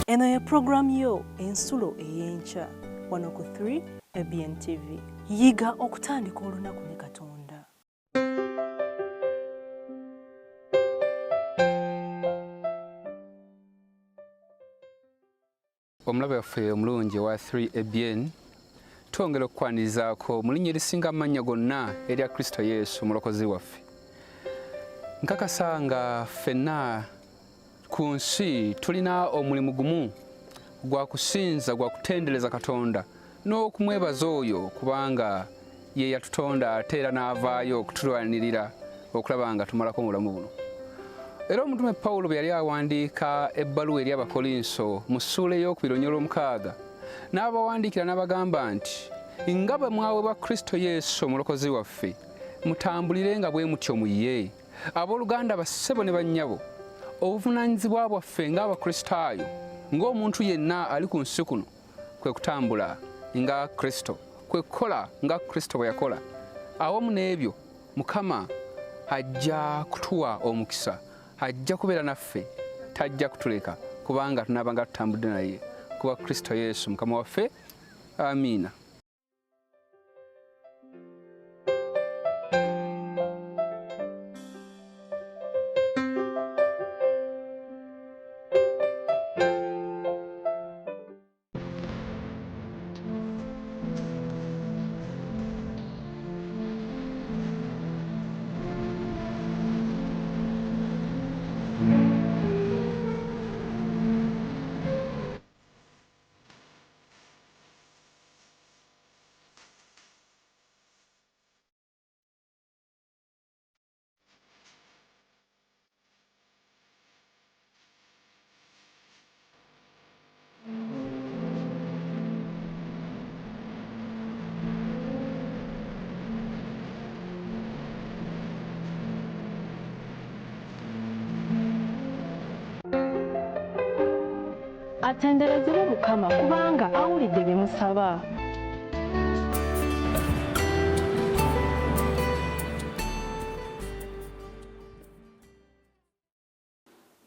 Eno ye program yo ensulo ey'enkya wano ku 3 ABN TV. Yiga okutandika olunaku ne Katonda. Omulabe waffe omulungi wa 3 ABN twongera okukwanirizaako mu linnya erisinga amannya gonna erya Kristo Yesu omulokozi waffe. Nkakasa nga ffenna ku nsi tulina omulimu gumu gwa kusinza, gwa kutendereza Katonda n'okumwebaza oyo kubanga ye yatutonda ate era n'avaayo okutulwanirira okulaba nga tumalako mu bulamu buno. Era omutume Pawulo bwe yali awandiika ebbaluwa eri Abakolinso mu ssuula ey'okubiri/6 n'abawandiikira n'abagamba nti nga bwe mwaweebwa Kristo Yesu omulokozi waffe mutambulirenga bwe mutyo mu ye. Abooluganda bassebo ne bannyabo, obuvunaanyizibwa bwaffe ng'Abakristaayo, ng'omuntu yenna ali ku nsi kuno, kwe kutambula nga Kristo, kwe kukola nga Kristo bwe yakola. Awamu n'ebyo Mukama ajja kutuwa omukisa, ajja kubeera naffe, tajja kutuleka kubanga tunaaba nga tutambudde naye kuba Kristo Yesu Mukama waffe. Amiina. Atenderezebwe Mukama kubanga awulidde bye musaba.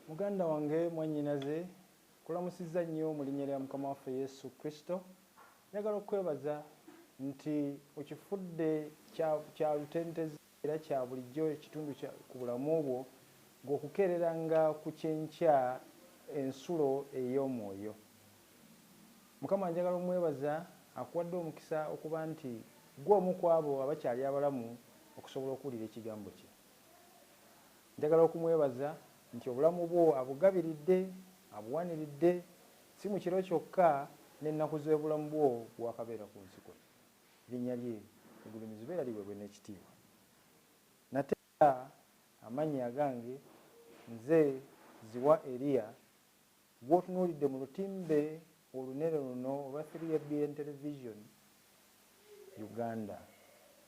Muganda wange mwannyinaze, kulamusizza nnyo mu linnya lya Mukama waffe Yesu Kristo. Njagala okwebaza nti okifudde kya lutentezi era kya bulijjo ekitundu ku bulamu bwo ng'okukeereranga ku kyenkya ensulo ey'omwoyo. Mukama njagala omwebaza akuwadde omukisa okuba nti gw'omu ku abo abakyali abalamu okusobola okuwulira ekigambo kye. Njagala okumwebaza nti obulamu bwo abugabiridde, abuwaniridde, si mu kiro kyokka n'ennaku z'obulamu bwo bwakabeera ku nsi kuno. Linnya lye eggulumizibe era liweebwe n'ekitiibwa. Nateeka amannya agange nze Ziwa Elia gw'otunuulidde mu lutimbe olunene luno olwa 3 ABN Television Uganda.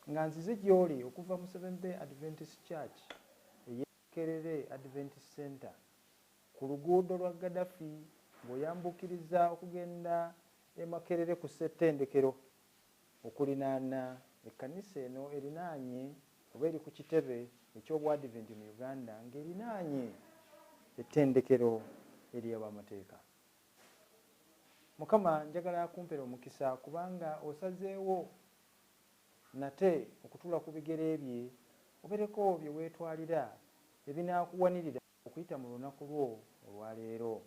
Nga nzize gy'oli okuva mu Seventh Day Adventist Church ey'Ekerere Adventist Center ku luguudo lwa Gaddafi ng'oyambukiriza okugenda e Makerere ku ssettendekero okulinaana ekkanisa eno erinaanye oba eri ku kitebe eky'obwadiventi mu Uganda ng'erinaanye ettendekero ery'abamateeka. Mukama njagala akumpera omukisa kubanga osazeewo nate okutuula ku bigere bye obereko bye weetwalira ebinaakuwanirira okuyita mu lunaku lwo olwaleero.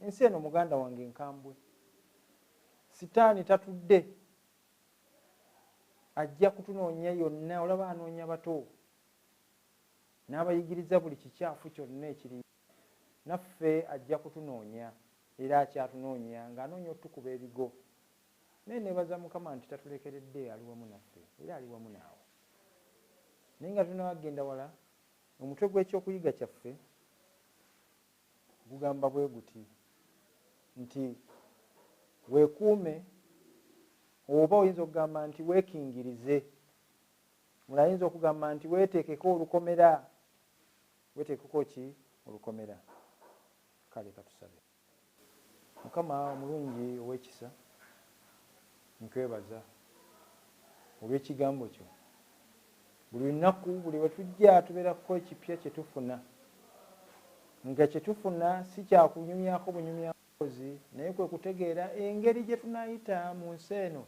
Ensi eno muganda wange nkambwe, sitaani tatudde, ajja kutunoonya yonna. Olaba anoonya bato n'abayigiriza buli kikyafu kyonna ekiri. Naffe ajja kutunoonya era akyatunoonya ng'anoonya otukuba ebigo. Naye neebaza Mukama nti tatulekeredde, ali wamu naffe era ali wamu naawe. Naye nga tunagenda wala, omutwe gw'ekyokuyiga kyaffe gugamba bwe guti nti weekuume, oba oyinza okugamba nti weekingirize, mulala ayinza okugamba nti weeteekeko olukomera. Weeteekeko ki? Olukomera. Kale katusabe. Mukama omulungi ow'ekisa, nkwebaza olw'ekigambo kyo. Buli lunaku, buli we tujja tubeerako ekipya kye tufuna. Nga kye tufuna si kya kunyumyako bunyumya naye kwe kutegeera engeri gye tunayita mu nsi eno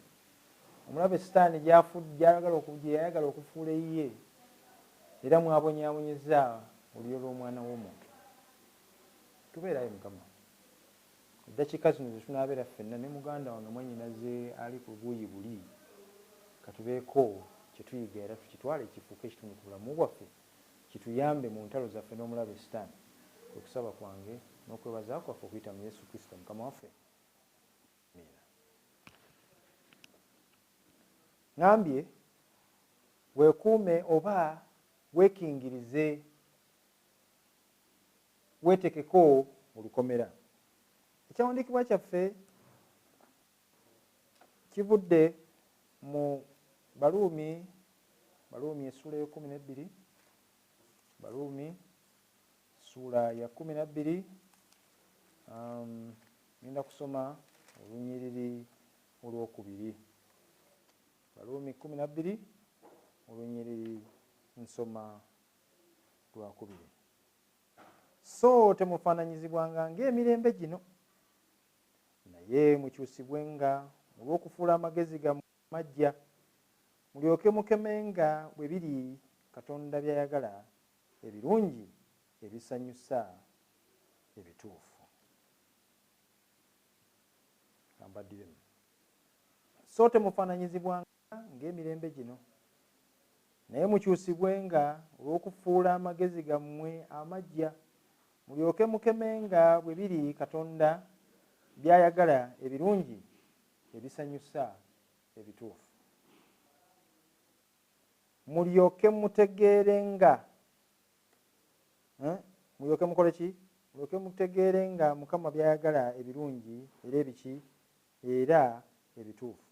omulabe sitaani gyeyayagala okufuula eyiye era mwabonyaabonyeza olulyo lw'omwana w'omuntu. Tubeerayo Mukama. Eddakiika zino zetunaabeera ffenna ne muganda wange mwannyinaze ali ku buuyi buli katubeeko kyetuyiga era tukitwale kifuuke ekitundu ku bulamu bwaffe kituyambe mu ntalo zaffe n'omulabe sitaani. Kwe kusaba kwange n'okwebaza kwaffe okuyita mu Yesu Kristo Mukama waffe. Amiina. Ngambye weekuume oba weekingirize weetekeko olukomera. Ekyawandiikibwa kyaffe kivudde mu Baluumi essuula y'e12, Baluumi ssuula ya 12, ngenda kusoma olunyiriri olwokubiri. Baluumi 12 olunyiriri nsoma lwakubiri. So temufaananyizibwanga ng'emirembe gino, naye mukyusibwenga olw'okufuula amagezi gammwe amaggya, mulyoke mukemenga bwe biri Katonda by'ayagala, ebirungi, ebisanyusa, ebituufu. Kambaddiremu. So temufaananyizibwanga ng'emirembe gino, naye mukyusibwenga olw'okufuula amagezi gammwe amaggya, mulyoke mukemenga bwe biri Katonda by'ayagala, ebirungi, ebisanyusa, ebituufu. Mulyoke mutegeerenga, mulyoke mukole ki? Mulyoke mutegeerenga Mukama by'ayagala, ebirungi era ebiki? Era ebituufu.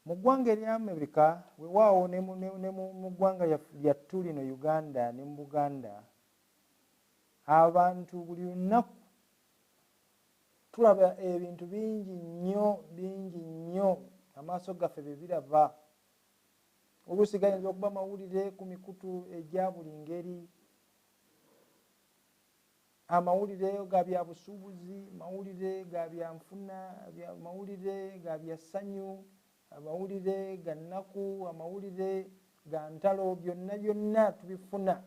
Mu ggwanga erya Amerika weewaawo ne mu ggwanga lyattu lino Uganda ne mu Buganda, abantu buli lunaku tulaba ebintu bingi nnyo amaaso gaffe bye biraba. Oluusi gayinza okuba mawulire ku mikutu egya buli ngeri, amawulire ga bya busuubuzi, mawulire ga byanfuna, mawulire ga bya ssanyu, amawulire ga nnaku, amawulire ga ntalo, byonna tubifuna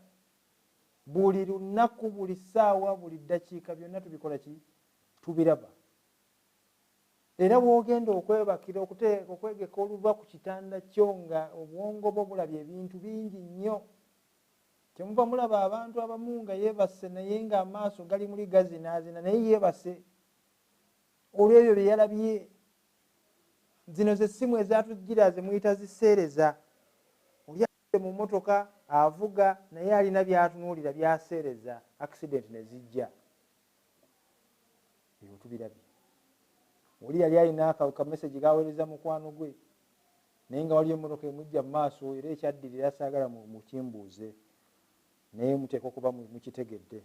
buli lunaku, buli ssaawa, buli ddakiika, byonna tubikola ki? Tubiraba. Era bw'ogenda okwebakira okwegeka oluba ku kitanda kyo nga obwongo bwo bulabye ebintu bingi nnyo. Kyemuva mulaba abantu abamu nga yeebase naye ng'amaaso gali muli gazinaazina, naye yeebase olw'ebyo bye yalabye. Zino ze ssimu ezatujjira ze muyita ziseereza. Oli ali mu mmotoka avuga naye alina by'atunuulira byaseereza, accident ne zijja. Ebyo tubirabye. Oli yali alina kamesegi gaweereza mukwano gwe, naye nga waliyo emmotoka emujja mu maaso era ekyaddirira saagala mukimbuuze, naye muteeka okuba mukitegedde.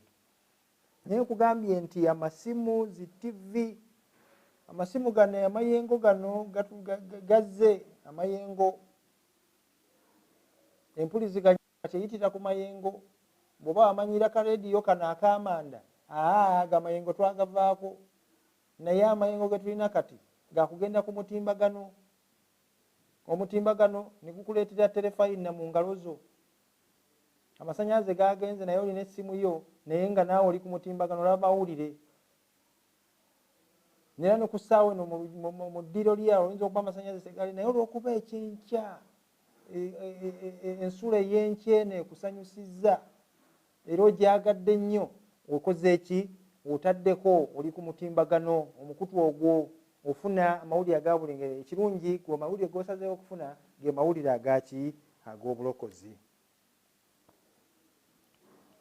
Naye kugambye nti amasimu, zi TV, amasimu gano amayengo gano gazze, amayengo empuliziganya kyeyitira ku mayengo. Bw'oba amanyira ka leediyo kano ak'amanda, ago amayengo twagavaako. Naye amayengo ge tulina kati gakugenda ku mutimbagano. Omutimbagano ne gukuleetera terefayina mu ngalo zo. Amasannyalaze gagenze naye olina essimu yo naye nga naawe oli ku mutimbagano olaba mawulire. Nera ne ku ssaawa eno mu ddiro lyawo oyinza okuba amasannyalaze tegali, naye olw'okuba ekyenkya ensuula ey'enkyene ekusanyusizza era ogyagadde nnyo, okoze eki? Otaddeko, oli ku mutimbagano, omukutu ogwo ofuna amawulire aga buli ngeri. Ekirungi ku mawulire g'osazeewo okufuna ge mawulire agaki? Ag'obulokozi.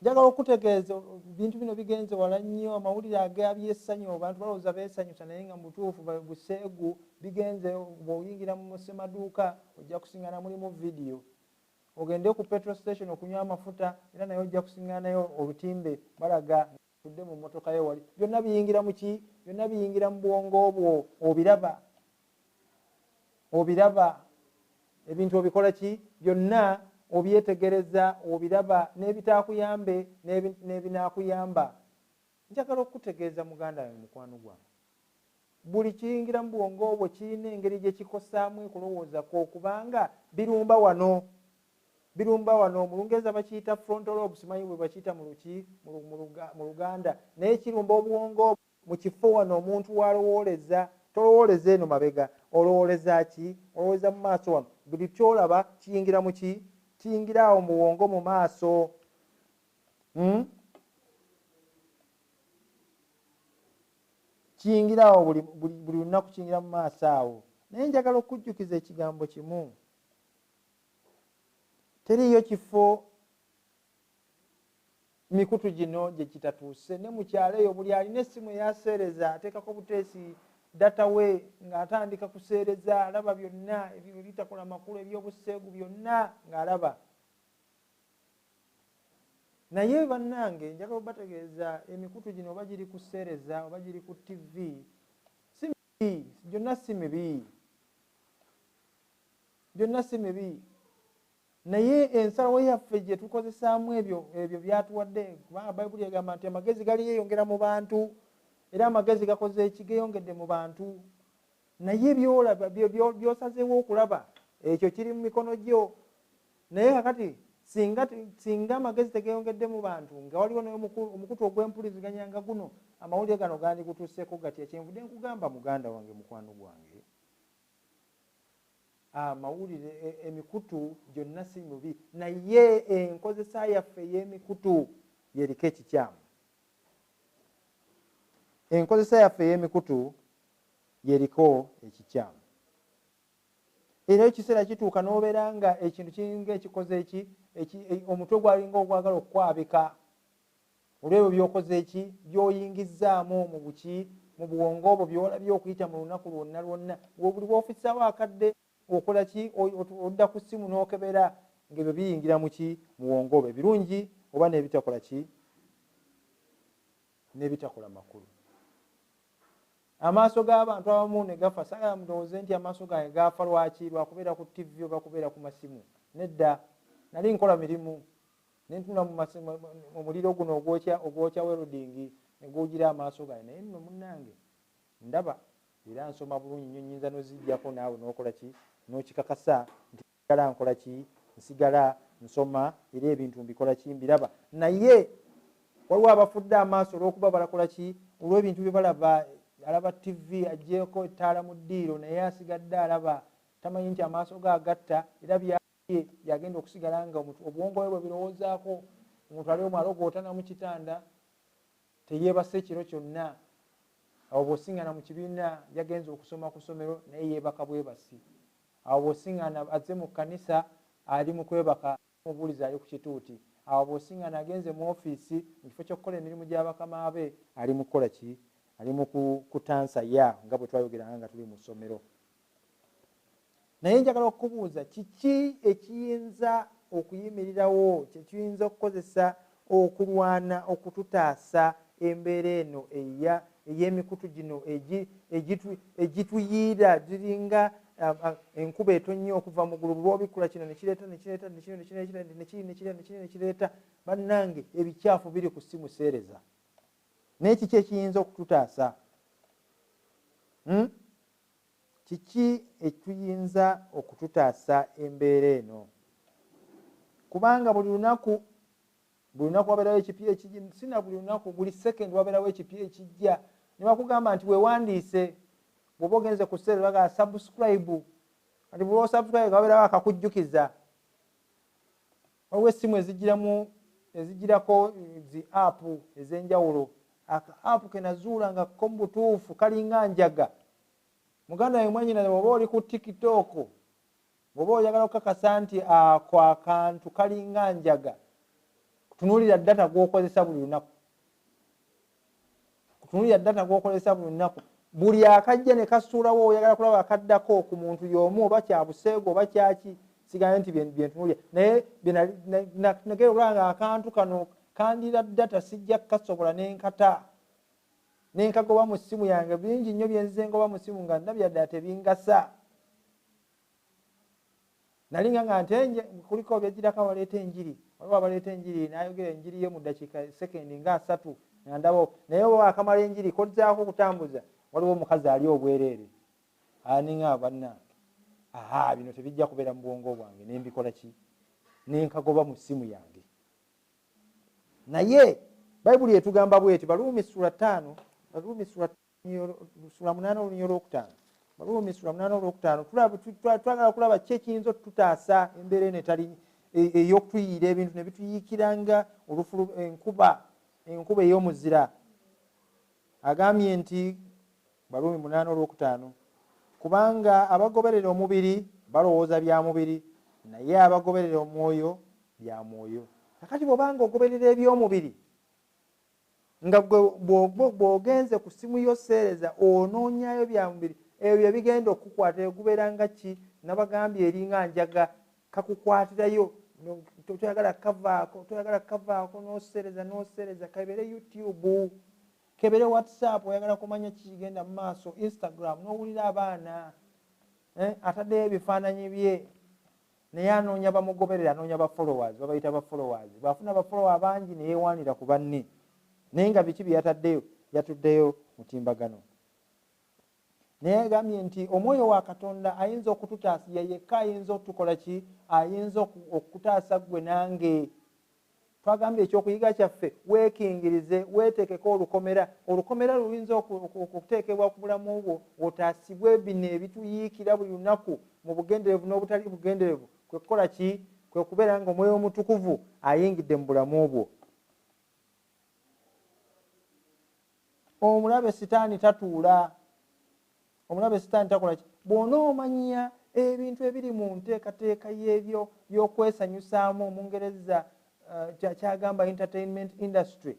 Njagala okutegeeza ebintu bino bigenze wala nnyo. Amawulire ag'ebyessanyu, abantu balowooza beesanyusa naye nga mu butuufu buseegu, bigenze. Bw'oyingira mu ssemaduuka ojja kusiŋŋaana mulimu vidiyo. Ogende ku petrol station okunywa amafuta era naye ojja kusiŋŋaanayo obutimbe balaga tudde mu mmotoka ye wali. Byonna biyingira mu ki? Byonna biyingira mu bwongo bwo. Obiraba. Ebintu obikola ki? Byonna obyetegereza, obiraba, n'ebitaakuyambe n'ebinaakuyamba. njagala okutegeeza muganda wange mukwano gwange, buli kiyingira mu bwongo obwo kirina engeri gye kikosaamu ekulowooza ko, kubanga birumba wano, birumba wano. Mu Lungereza bakiyita frontal lobe, simanyi bwe bakiyita mu Luganda, naye kirumba obwongo mu kifo wano omuntu walowooleza. Tolowooleza eno mabega, olowooleza ki? Olowooza mu maaso wano. Buli kyolaba kiyingira mu ki? Kiyingira awo mu bwongo mu maaso. Kiyingira awo buli lunaku kiyingira mu maaso awo. Naye njagala okujjukiza ekigambo kimu, teriyo kifo mikutu gino gye kitatuuse. Ne mu kyalo eyo buli alina essimu eyaseereza ateekako buteesi data we ng'atandika kuseereza, alaba byonna ebitakola makulu ebyobuseegu byonna ng'alaba. Naye bannange njagala obategeeza emikutu gino oba giri kuseereza oba giri ku TV si mibi, gyonna si mibi, gyonna si mibi. Naye ensalawo yaffe gye tukozesaamu ebyo byatuwadde, kubanga Bayibuli egamba nti amagezi gali yeeyongera mu bantu, era amagezi gakoze eki? Geeyongedde mu bantu. Naye byolaba byosazeewo okulaba ekyo kiri mu mikono gyo. Naye kakati singa amagezi tegeeyongedde mu bantu, nga waliwo naye omukutu ogw'empuliziganya nga guno, amawulire gano gandikutuuseeko gatya? Kyenvudde nkugamba muganda wange mukwano gwange, amawulire emikutu gyonna si mibi, naye enkozesa yaffe ey'emikutu yeriko ekikyamu. Enkozesa yaffe ey'emikutu yeriko ekikyamu. Era ekiseera kituuka n'obeera nga ekintu kiringa ekikoze eki, omutwe gwalinga ogwagala okukwabika olw'ebyo by'okoze eki, by'oyingizzaamu mu buki, mu bwongo obwo by'olabye okuyita mu lunaku lwonna lwonna. Buli bw'ofissawo akadde okola ki? Odda ku ssimu n'okebera ng'ebyo biyingira mu ki? Mu bwongo obwo, ebirungi oba n'ebitakola ki? N'ebitakola makulu. Amaaso g'abantu abamu ne gafa. Sagala mundowooze nti amaaso gange gaafa lwaki? Lwakubeera ku TV oba kubeera ku masimu. Nedda, nali nkola mirimu nentuna mu muliro guno ogwokya welding ne guwugira amaaso gange. Naye nno munnange ndaba era nsoma bulungi nnyo, nnyinza n'ozijjako naawe n'okola ki? N'okikakasa nti nsigala nkola ki? Nsigala nsoma era ebintu mbikola ki? Mbiraba. Naye waliwo abafudde amaaso olw'okuba balakola ki? Olw'ebintu bye balaba. Alaba TV agyeko ettaala mu ddiiro, naye asigadde alaba, tamanyi nti amaaso ge agatta, era byalye byagenda okusigala nga obwongo bwe birowoozaako. Omuntu ali omu alogootana mu kitanda, teyeebase ekiro kyonna. Awo bw'osiŋŋana mu kibiina yagenze okusoma ku ssomero, naye yeebaka bwebasi. Awo bw'osiŋŋana azze mu kkanisa, ali mu kwebaka omubuulizi ali ku kituuti. Awo bw'osiŋŋana agenze mu ofiisi, mu kifo ky'okukola emirimu gy'abakama be, ali mu kukola ki? Ali mu kutansa nga bwe twayogeranga nga tuli mu ssomero. Naye njagala okukubuuza, kiki ekiyinza okuyimirirawo, kyekiyinza okukozesa okulwana okututaasa embeera eno ey'emikutu gino egituyiira giringa enkuba etonnye okuva mu ggulu, lw'obikkula kino nekireeta. Bannange ebikyafu biri ku ssimu seereza. N'ekiki ekiyinza okututaasa? Kiki ekiyinza okututaasa embeera eno? Kubanga buli lunaku wabeerawo ekipya ekijja, sina buli lunaku, buli sekendi wabeerawo ekipya ekijja. Ne bakugamba nti weewandiise, bw'oba ogenze ku sseere bagaa subscribe. Kati buli osubscribe wabeerawo akakujjukiza. Waliwo essimu ezigirako zi app ez'enjawulo. Aka-app ke nazuula nga ko mu butuufu kalinga njaga. Muganda we mwennyina bw'oba oli ku TikTok, bw'oba oyagala okukakasa nti ako akantu kalinga njaga, kutunuulira data gw'okozesa buli lunaku. Kutunuulira data gw'okozesa buli lunaku. Buli akajja ne kasuulawo oyagala kulaba akaddako ku muntu y'omu, oba kya buseego oba kyaki, sigaye nti byentunuulira. Naye nagera okulaba nga akantu kano kandira data sijja kukasobola n'enkata. N'enkagoba mu ssimu yange, bingi nnyo byenzize ngoba mu ssimu nga ndabya ddala tebingasa. Nalinga nga ntenje kuliko byegirako abaleeta enjiri. waliwo abaleeta enjiri n'ayogera enjiri ye mu ddakiika sekendi nga 3 nga ndaba naye oba akamala enjiri kozzaako okutambuza waliwo omukazi ali obwereere aninga bannange bino tebijja kubeera mu bwongo bwange nembikola ki nenkagoba mu ssimu yange. Naye bayibuli etugamba bweti Baluumi sura 5 Baluumi sura 8 olunyolo olwokutaano Baluumi sura 8 olwokutaano twagala kulaba ki ekiyinza otutaasa embeera eno etali ey'okutuyiira ebintu ne bituyiikiranga enkuba ey'omuzira. Agambye nti Baluumi 8 olwokutaano kubanga abagoberera omubiri balowooza bya mubiri naye abagoberera omwoyo bya mwoyo. Kakati bw'obanga ogoberera eby'omubiri nga bw'ogenze ku ssimu y'oseereza onoonyayo bya mubiri ebyo bigenda okukukwata gubeera nga ki nabagambye eringa njaga kakukwatirayo toyagala kavaako n'oseereza kebere YouTube kebere WhatsApp oyagala kumanya kikigenda mu maaso Instagram n'owulira abaana ataddeyo ebifaananyi bye naye anoonya bamugoberera anoonya ba-followers babayita ba-followers bw'afuna ba-follower bangi ne yeewaanira ku banne naye nga biki bye yatuddeyo mutimbagano. Naye agambye nti omwoyo wa Katonda ayinza okututaasa yekka ayinza okutukola ki ayinza okutaasa gwe nange. Twagambye ekyokuyiga kyaffe weekingirize weeteekeko olukomera luyinza okuteekebwa ku bulamu bwo otaasibwe bino ebituyiikira buli lunaku mu bugenderevu n'obutali bugenderevu kwe kukola ki kwe kubeera nga omwoyo omutukuvu ayingidde mu bulamu bwo. Omulabe sitaani tatuula omulabe sitaani takola ki bw'onoomanya ebintu ebiri mu nteekateeka y'ebyo by'okwesanyusaamu mu Ngereza kyagamba entertainment industry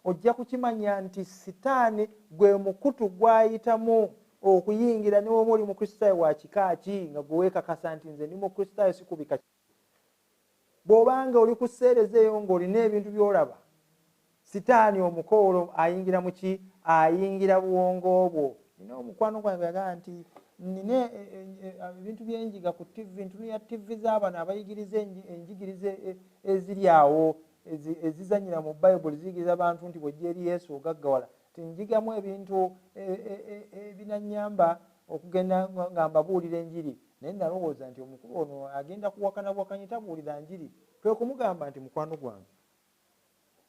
ojja kukimanya nti sitaani gwe mukutu gwayitamu okuyingira ne woba oli mukristaayo wa kika ki nga gwe weekakasa nti nze ndi mukristaayo sikubika. Bw'obanga oli ku sseereza eyo ng'olina ebintu by'olaba sitaani omukoolo ayingira mu ki ayingira buwongo bwo. Nina omukwano gwange yagamba nti nina ebintu byenjiga ku TV ntunuya TV z'abaana abayigiriza enjigiriza eziri awo ezizanyira mu Bayibuli ziyigiriza abantu nti bw'ojja eri Yesu ogaggawala tinjigamu ebintu ebinanyamba okugenda nga mbabuulira enjiri naye nalowooza nti omukulu ono agenda kuwakana bwakanyi tabuulira njiri kwe kumugamba nti mukwano gwange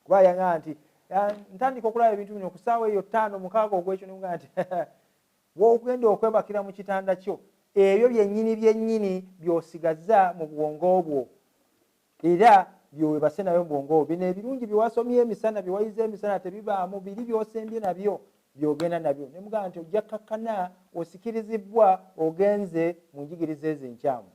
kuba yagamba nti ntandika okulaba ebintu bino ku ssaawa eyo 5-6 ogwekyo nemugamba nti w'okugenda okwebakira mu kitanda kyo ebyo byennyini by'osigaza mu bwongo bwo era byewebase nayo mu bwongo bwo. Bino ebirungi byewasomye emisana byewayize emisana tebibaamu biri by'osembye nabyo by'ogenda nabyo. Nemugamba nti ojja kakkana osikirizibwa ogenze mu njigiriza ez'enkyamu.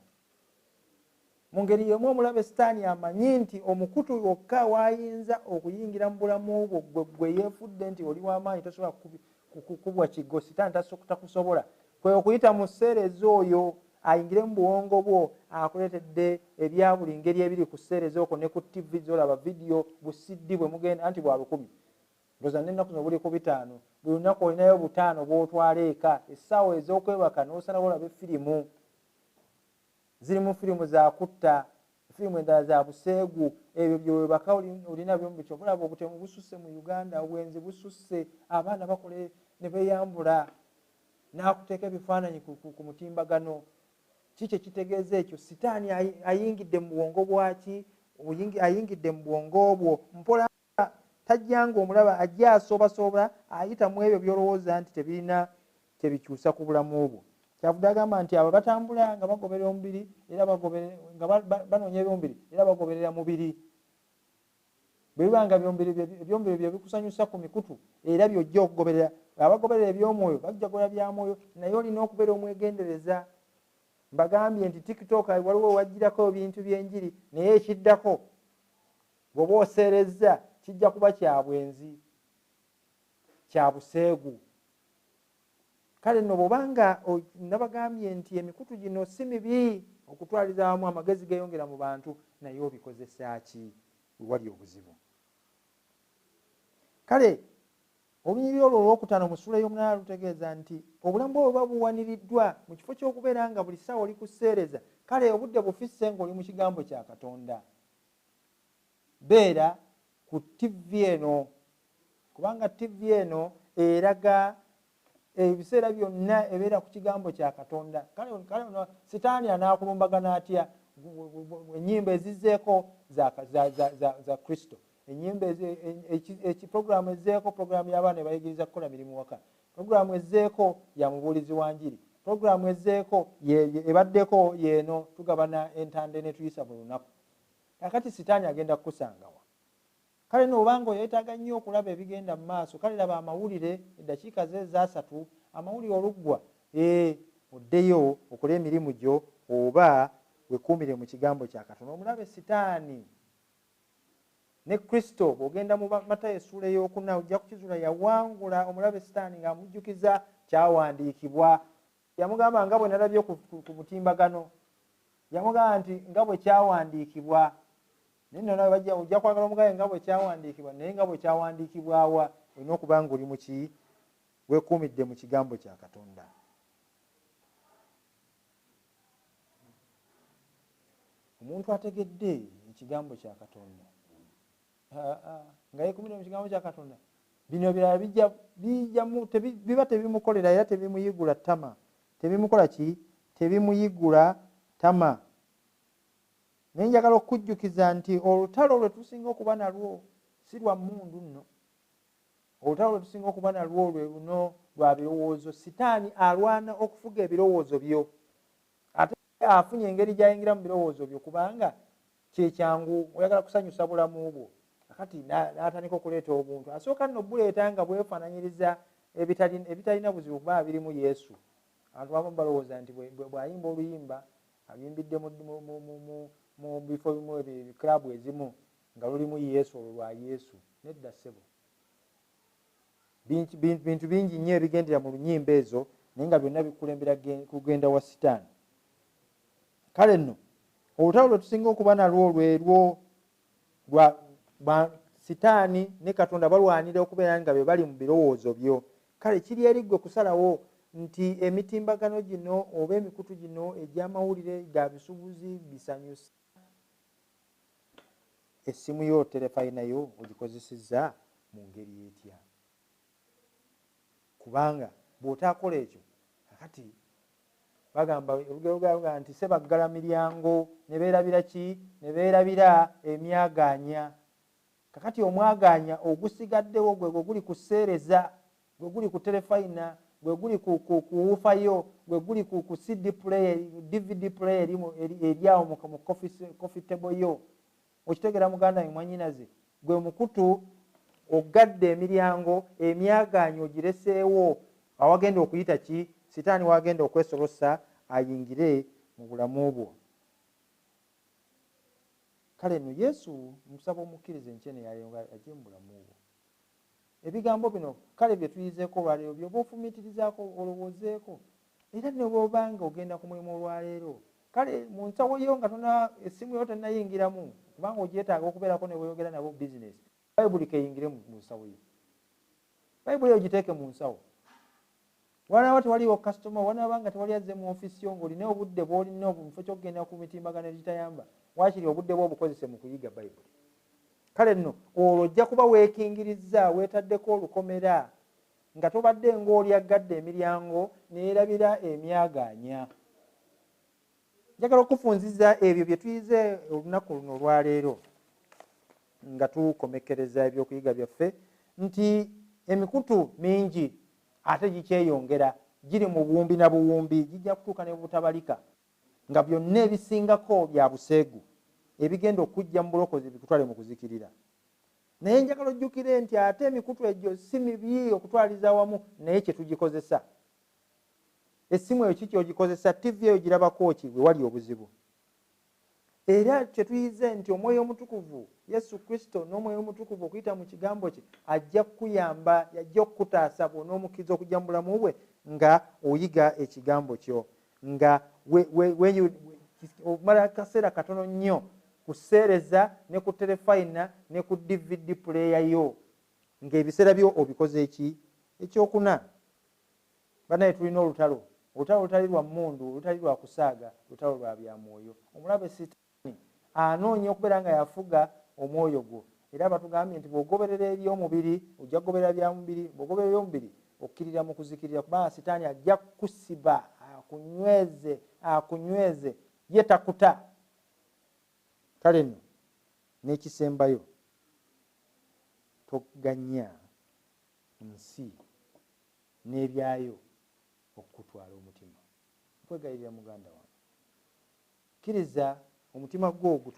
Mu ngeri y'emu omulabe sitaani amanyi nti omukutu wokka waayinza okuyingira mu bulamu bwo gwe yeefudde nti oli w'amaanyi tosobola kukubwa kigo sitaani takusobola kwe okuyita mu sseereza oyo ayingire mu buwongo bwo akuleetedde ebya buli ngeri ebiri ku sseereza okwo ne ku TV z'olaba vidiyo busidi bwe mugenda anti bwa 10 ndoza n'ennaku zino buli ku 5 buli lunaku olinayo 5 bw'otwala eka essaawa ez'okwebaka n'osalawo olabe firimu zirimu firimu za kutta firimu endala za buseegu ebyo byewebaka olinabyo mu bikyo bulaba obutemu bususse mu Uganda obwenzi bususse abaana bakole ne beeyambula n'akuteeka ebifaananyi ku mutimbagano. Kiki ekitegeeza ekyo sitaani ayingidde mu bwongo bwaki ayingidde mu bwongo bwo mpola tajjanga omulaba ajja asoobasooba ayita mu ebyo by'olowooza nti tebirina kyebikyusa ku bulamu bwo. Kyavudde agamba nti abo batambula nga bagoberera omubiri era nga banoonya ebyomubiri era bagoberera mubiri. Bwe biba nga ebyomubiri bye bikusanyusa ku mikutu era by'ojja okugoberera. Abagoberera eby'omwoyo bajja kugoberera bya mwoyo naye olina okubeera omwegendereza. Mbagambye nti TikTok waliwo wajjirako ebintu by'enjiri naye ekiddako bw'oba oseerezza kijja kuba kya bwenzi kya buseegu. Kale nno bw'obanga nabagambye nti emikutu gino si mibi okutwaliza wamu amagezi geeyongera mu bantu naye obikozesa ki wali obuzibu. Kale olunyiriri olwo olwokutaano mu ssula y'omunaana lutegeeza nti obulamu bwo buba buwaniriddwa mu kifo ky'okubeera nga buli ssaawa oli ku sseereza kale obudde bufisse ng'oli mu kigambo kya Katonda. beera ku TV eno, kubanga TV eno eraga ebiseera byonna ebeera ku kigambo kya Katonda. Kale Sitaani anaakulumbagana atya? Ennyimba ezizzeeko za Kristo, ennyimba programu ezzeeko, programu y'abaana ebayigiriza kukola mirimu waka, programu ezzeeko ya mubuulizi wa njiri, programu ezzeeko ebaddeko yeeno tugabana entande ne tuyisa mu lunaku. Kakati Sitaani agenda kukusangawa. Kale n'obanga yeetaaga nnyo okulaba ebigenda mu maaso, kale laba amawulire eddakiika ze eza 3, amawulire oluggwa, oddeyo okole emirimu gyo oba wekuumire mu kigambo kya Katonda. Omulabe Sitaani ne Kristo bw'ogenda mu Matayo essuula ey'okuna ojja kukizuula yawangula omulabe Sitaani ng'amujjukiza kyawandiikibwa. Yamugamba nga bwe nalabye ku mutimbagano, yamugamba nti nga bwe kyawandiikibwa. Naye nno nawe ojja kwagala omugabe nga bwe kyawandiikibwa, naye nga bwe kyawandiikibwawa olina okuba nga oli mu ki? Weekuumidde mu kigambo kya Katonda. Omuntu ategedde ekigambo kya Katonda nga yeekuumidde mu kigambo kya Katonda, bino birala biba tebimukolera era tebimuyigula ttama. Tebimukola ki? Tebimuyigula ttama. Naye njagala okujjukiza nti olutalo lwe tusinga okuba nalwo si lwa mmundu nno. Olutalo lwe tusinga okuba nalwo lwe luno lwa birowoozo. Sitaani alwana okufuga ebirowoozo byo, ate afunye engeri gy'ayingira mu birowoozo byo kubanga kyekyangu oyagala kusanyusa bulamu bwo. Kakati n'atandika okuleeta obuntu, asooka nno buleeta nga bwefaananyiriza ebitalina buzibu kuba birimu Yesu. Abantu abamu balowooza nti bw'ayimba oluyimba ayimbidde mu bifo bimu ebikirabu ezimu nga lulimu Yesu, olwo lwa Yesu. Nedda ssebo, bintu bingi nnyo ebigendera mu lunyimba ezo, naye nga byonna bikulembera kugenda wa Sitaani. Kale nno olutalo lwe tusinga okuba nalwo lwerwo lwa Sitaani ne Katonda balwanira okubeera nga be bali mu birowoozo byo. Kale kiri eri ggwe kusalawo nti emitimbagano gino oba emikutu gino egy'amawulire ga bisubuzi bisanyusa. Essimu yo terefayina yo ogikozesezza mu ngeri etya? Kubanga bw'otaakola ekyo, kakati bagamba olugero nti sebaggala miryango ne beerabira ki? Ne beerabira emyagaanya. Kakati omwagaanya ogusigaddewo gwe guli ku sseereza, gwe guli ku terefayina, gwe guli ku wuufayo, gwe guli ku CD player, DVD player eri awo mu coffee table yo. Okitegera muganda mwannyinaze, gwe mukutu ogadde emiryango, emyagaanya ogireseewo, awagenda okuyita ki? Sitaani wagenda okwesolosa ayingire mu bulamu bwo. Kale nno Yesu musaba omukkiriza enkyene yaleero ajje mu bulamu bwo. Ebigambo bino kale bye tuyizeeko olwaleero byoba ofumiitirizaako olowoozeeko, era ne bw'obanga ogenda ku mulimu olwaleero, kale mu nsawo yo nga essimu yo tonnayingiramu kubanga ogyetaaga okubeerako ne weeyogera nabo bizinesi, bayibuli keyingire mu nsawo yo. Bayibuli ogiteeke mu nsawo. Wanaaba tewaliwo kasitoma, wanaaba nga tewali azze mu ofiisi yo ng'olina obudde bw'olina obumufo ky'okugenda ku mitimbagano egitayamba, waakiri obudde bwo obukozese mu kuyiga bayibuli. Kale nno olwo ojja kuba weekingiriza, weetaddeko olukomera nga tobadde ng'oli agadde emiryango neerabira emyagaanya. Njagala okufunziza ebyo bye tuyize olunaku luno olwaleero nga tukomekereza ebyokuyiga byaffe nti emikutu mingi ate gikyeyongera, giri mu buwumbi na buwumbi, gijja kutuuka ne butabalika nga byonna ebisingako bya buseegu ebigenda okujja mu bulokozi bikutwale mu kuzikirira. Naye njagala ojjukire nti ate emikutu egyo si mibi okutwaliza wamu, naye kye tugikozesa. Essimu eyo kiki ogikozesa? TV eyo girabako ki bwe wali obuzibu? Era kye tuyize nti Omwoyo Omutukuvu Yesu Kristo n'Omwoyo Omutukuvu okuyita mu kigambo kye ajja kukuyamba, yajja okukutaasa bw'onoomukkiriza okujja mu bulamu bwe nga oyiga ekigambo kyo, nga omala akaseera katono nnyo ku sseereza ne ku terefayina ne ku DVD player yo, ng'ebiseera byo obikoze eki? Ekyokuna, bannaye tulina olutalo. Olutalo lutali lwa mmundu, lutali lwa kusaaga, lutalo lwa bya mwoyo. Omulabe Sitaani anoonya okubeera nga yafuga omwoyo gwo. Era batugambye nti bw'ogoberera eby'omubiri ojja kugoberera bya mubiri, bw'ogoberera eby'omubiri okkirira mu kuzikirira, kubanga sitaani ajja kukusiba akunyweze ye takuta. Kale nno n'ekisembayo toganya nsi n'ebyayo okutwala omutima. Nkwegayirira muganda wange, kkiriza omutima gwo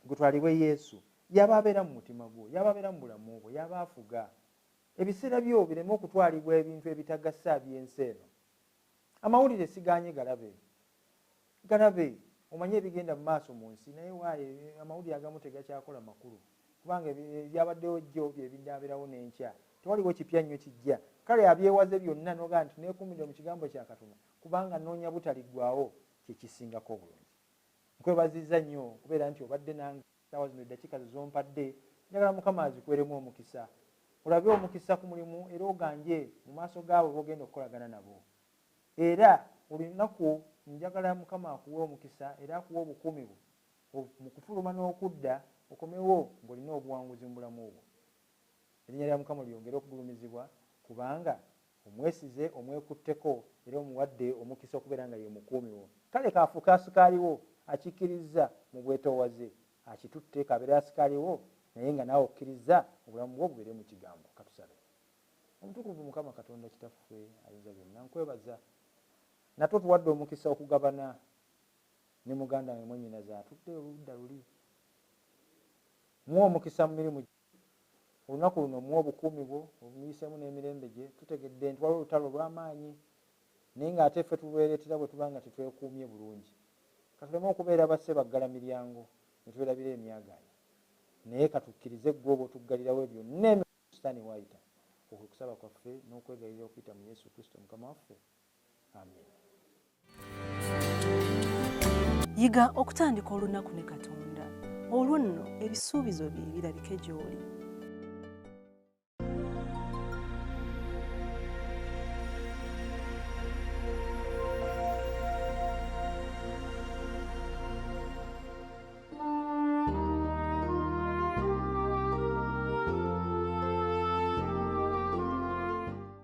gutwalibwe Yesu. Yaba abeera mu mutima gwo, yaba abeera mu bulamu bwo, yaba afuga. Ebiseera byo bireme okutwalibwa ebintu ebitagasa by'ensi eno. Amawulire siganye galabe omanye ebigenda mu maaso mu nsi, naye waaye amawulire agamu tegakyakola makulu, kubanga ebyabaddewo jjo bye binaabirawo n'enkya, tewaliwo kipya nnyo kijja. Kale abyewaze byonna nogaa nti neekuumidde mu kigambo kya Katonda, kubanga noonya butaliggwawo kye kisingako obulungi. Nkwebaziza nnyo kubeera nti obadde nange saawa zino eddakiika zompadde. Njagala Mukama azikweremu omukisa, olabe omukisa ku mulimu era oganje mu maaso gaabo b'ogenda okukolagana nabo. Era buli lunaku njagala Mukama akuwe omukisa era akuwe obukuumi bwo mu kufuluma n'okudda okomewo ng'olina obuwanguzi mu bulamu bwo. Erinnya lya Mukama lyongere okugulumizibwa, kubanga omwesize, omwekutteko era omuwadde omukisa okubeera nga ye mukuumi wo. Kale kaafuuka asikaali wo akikkiriza mu bwetoowaze, akitutte kabeera asikaali wo, naye nga naawe okkiriza obulamu bwo bubeere mu kigambo. Katusabe. Omutukuvu Mukama Katonda Kitaffe ayinza byonna, nkwebaza natwe tuwadde omukisa okugabana ne muganda we mwennyinaze atudde oludda luli. Muwa omukisa mu mirimu gye, olunaku luno muwa obukuumi bwo obumuyiseemu n'emirembe gye. Tutegedde nti waliwo olutalo olw'amaanyi, naye ng'ate ffe tulwereetera bwe tuba nga tetwekuumye bulungi. Katuleme okubeera basse baggala miryango ne twerabira emyagaanya, naye katukkirize ggwe oba otuggalirawo byonna emirundi Sitaani w'ayita. Okwo kusaba kwaffe n'okwegayirira okuyita mu Yesu Kristo Mukama waffe. Amen. Yiga okutandika olunaku ne Katonda, olwo nno ebisuubizo bye birabike gy'oli.